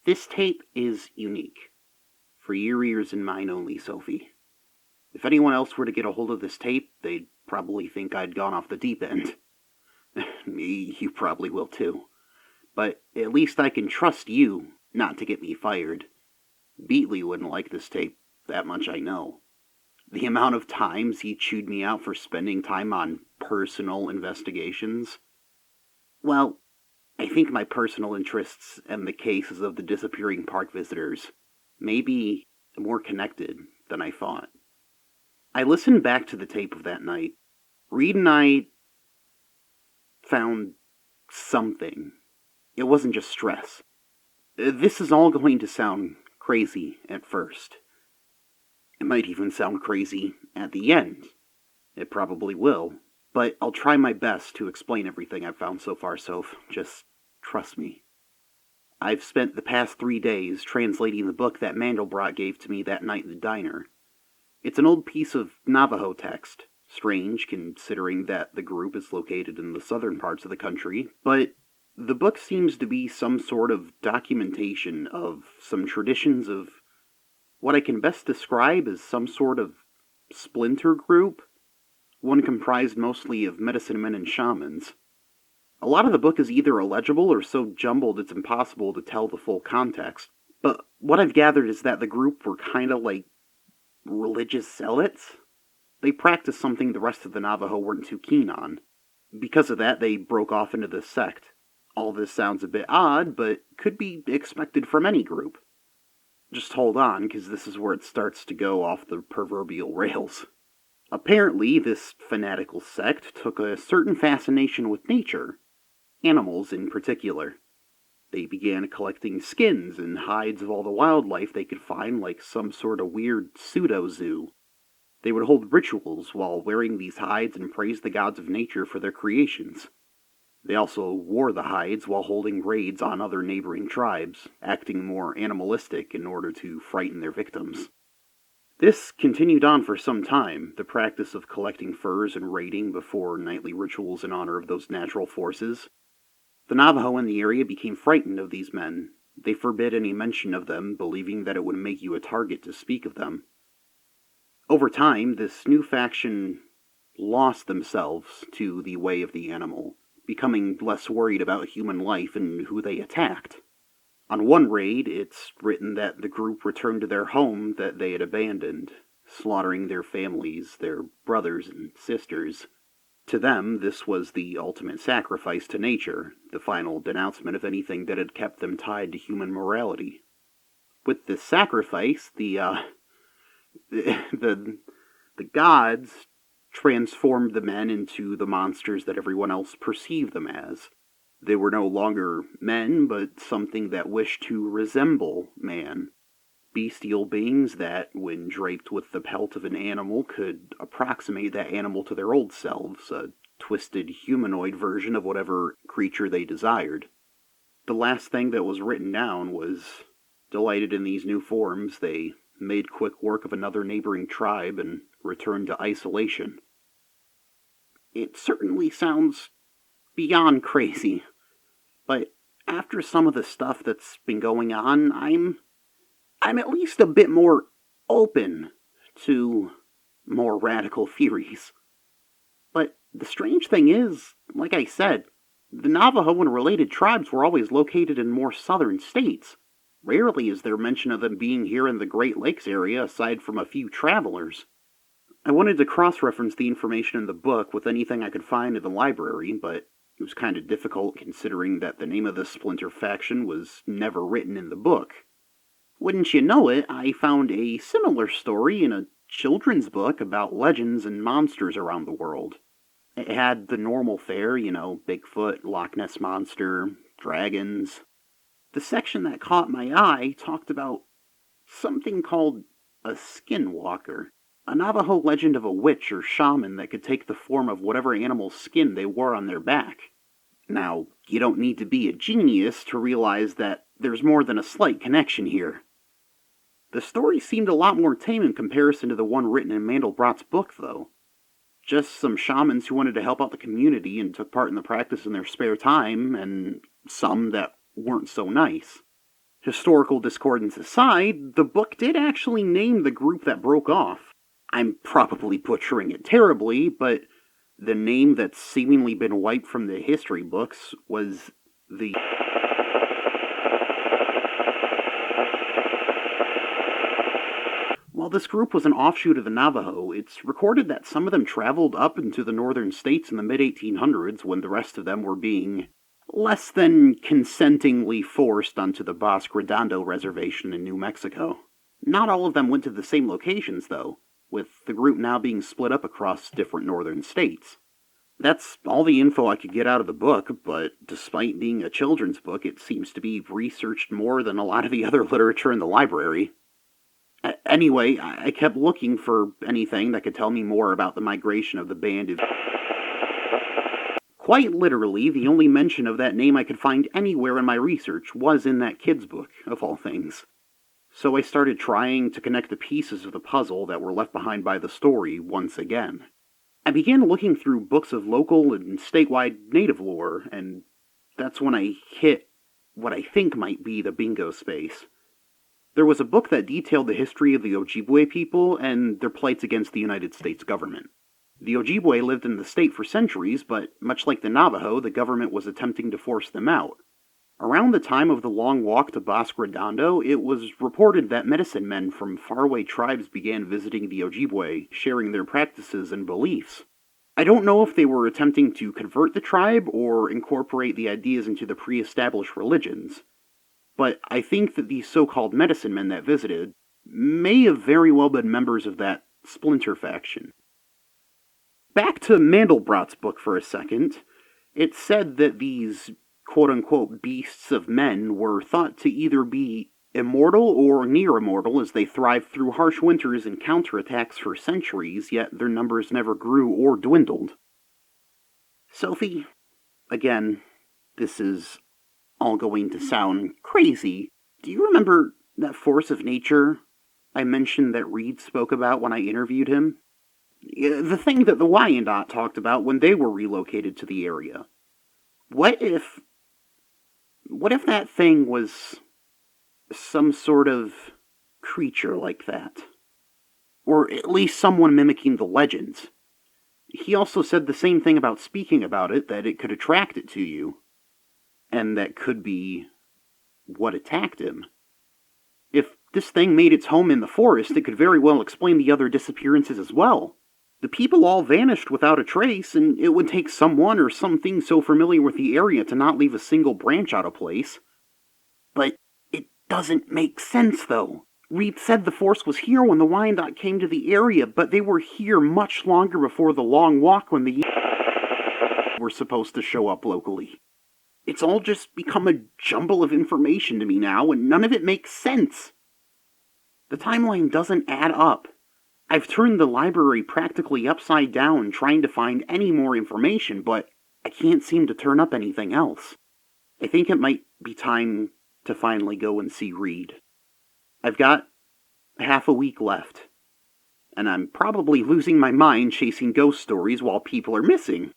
This tape is unique. For your ears and mine only, Sophie. If anyone else were to get a hold of this tape, they'd probably think I'd gone off the deep end. You probably will too. But at least I can trust you not to get me fired. Beatley wouldn't like this tape, that much I know. The amount of times he chewed me out for spending time on personal investigations. Well, I think my personal interests and the cases of the disappearing park visitors may be more connected than I thought. I listened back to the tape of that night. Reed and I found something. It wasn't just stress. This is all going to sound crazy at first. It might even sound crazy at the end. It probably will. But I'll try my best to explain everything I've found so far, Soph. Just trust me. I've spent the past 3 days translating the book that Mandelbrot gave to me that night in the diner. It's an old piece of Navajo text. Strange, considering that the group is located in the southern parts of the country, but the book seems to be some sort of documentation of some traditions of what I can best describe as some sort of splinter group, one comprised mostly of medicine men and shamans. A lot of the book is either illegible or so jumbled it's impossible to tell the full context, but what I've gathered is that the group were kind of like religious zealots. They practiced something the rest of the Navajo weren't too keen on. Because of that, they broke off into this sect. All this sounds a bit odd, but could be expected from any group. Just hold on, because this is where it starts to go off the proverbial rails. Apparently, this fanatical sect took a certain fascination with nature, animals in particular. They began collecting skins and hides of all the wildlife they could find like some sort of weird pseudo-zoo. They would hold rituals while wearing these hides and praise the gods of nature for their creations. They also wore the hides while holding raids on other neighboring tribes, acting more animalistic in order to frighten their victims. This continued on for some time, the practice of collecting furs and raiding before nightly rituals in honor of those natural forces. The Navajo in the area became frightened of these men. They forbid any mention of them, believing that it would make you a target to speak of them. Over time, this new faction lost themselves to the way of the animal, becoming less worried about human life and who they attacked. On one raid, it's written that the group returned to their home that they had abandoned, slaughtering their families, their brothers and sisters. To them, this was the ultimate sacrifice to nature, the final denouncement of anything that had kept them tied to human morality. With this sacrifice, the gods transformed the men into the monsters that everyone else perceived them as. They were no longer men, but something that wished to resemble man. Bestial beings that, when draped with the pelt of an animal, could approximate that animal to their old selves, a twisted humanoid version of whatever creature they desired. The last thing that was written down was, delighted in these new forms, they made quick work of another neighboring tribe and returned to isolation. It certainly sounds beyond crazy, but after some of the stuff that's been going on, I'm at least a bit more open to more radical theories. But the strange thing is, like I said, the Navajo and related tribes were always located in more southern states. Rarely is there mention of them being here in the Great Lakes area aside from a few travelers. I wanted to cross-reference the information in the book with anything I could find in the library, but it was kind of difficult considering that the name of the splinter faction was never written in the book. Wouldn't you know it, I found a similar story in a children's book about legends and monsters around the world. It had the normal fare, Bigfoot, Loch Ness Monster, dragons. The section that caught my eye talked about something called a skinwalker, a Navajo legend of a witch or shaman that could take the form of whatever animal's skin they wore on their back. Now, you don't need to be a genius to realize that there's more than a slight connection here. The story seemed a lot more tame in comparison to the one written in Mandelbrot's book, though. Just some shamans who wanted to help out the community and took part in the practice in their spare time, and some that weren't so nice. Historical discordance aside, the book did actually name the group that broke off. I'm probably butchering it terribly, but the name that's seemingly been wiped from the history books was the... While this group was an offshoot of the Navajo, it's recorded that some of them traveled up into the northern states in the mid-1800s when the rest of them were being less than consentingly forced onto the Bosque Redondo Reservation in New Mexico. Not all of them went to the same locations, though, with the group now being split up across different northern states. That's all the info I could get out of the book, but despite being a children's book, it seems to be researched more than a lot of the other literature in the library. Anyway, I kept looking for anything that could tell me more about the migration of the band. Quite literally, the only mention of that name I could find anywhere in my research was in that kid's book, of all things. So I started trying to connect the pieces of the puzzle that were left behind by the story once again. I began looking through books of local and statewide native lore, and that's when I hit what I think might be the bingo space. There was a book that detailed the history of the Ojibwe people and their plights against the United States government. The Ojibwe lived in the state for centuries, but much like the Navajo, the government was attempting to force them out. Around the time of the long walk to Bosque Redondo, it was reported that medicine men from faraway tribes began visiting the Ojibwe, sharing their practices and beliefs. I don't know if they were attempting to convert the tribe or incorporate the ideas into the pre-established religions, but I think that these so-called medicine men that visited may have very well been members of that splinter faction. Back to Mandelbrot's book for a second, it said that these quote-unquote beasts of men were thought to either be immortal or near immortal as they thrived through harsh winters and counterattacks for centuries, yet their numbers never grew or dwindled. Sophie, again, this is all going to sound crazy. Do you remember that force of nature I mentioned that Reed spoke about when I interviewed him? The thing that the Wyandotte talked about when they were relocated to the area. What if that thing was some sort of creature like that? Or at least someone mimicking the legends. He also said the same thing about speaking about it, that it could attract it to you. And that could be what attacked him. If this thing made its home in the forest, it could very well explain the other disappearances as well. The people all vanished without a trace, and it would take someone or something so familiar with the area to not leave a single branch out of place. But it doesn't make sense, though. Reed said the force was here when the Wyandotte came to the area, but they were here much longer before the long walk when the were supposed to show up locally. It's all just become a jumble of information to me now, and none of it makes sense. The timeline doesn't add up. I've turned the library practically upside down trying to find any more information, but I can't seem to turn up anything else. I think it might be time to finally go and see Reed. I've got half a week left, and I'm probably losing my mind chasing ghost stories while people are missing.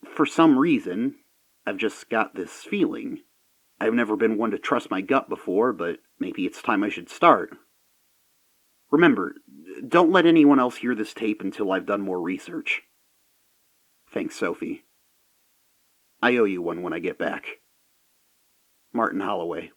For some reason, I've just got this feeling. I've never been one to trust my gut before, but maybe it's time I should start. Remember, don't let anyone else hear this tape until I've done more research. Thanks, Sophie. I owe you one when I get back. Martin Holloway.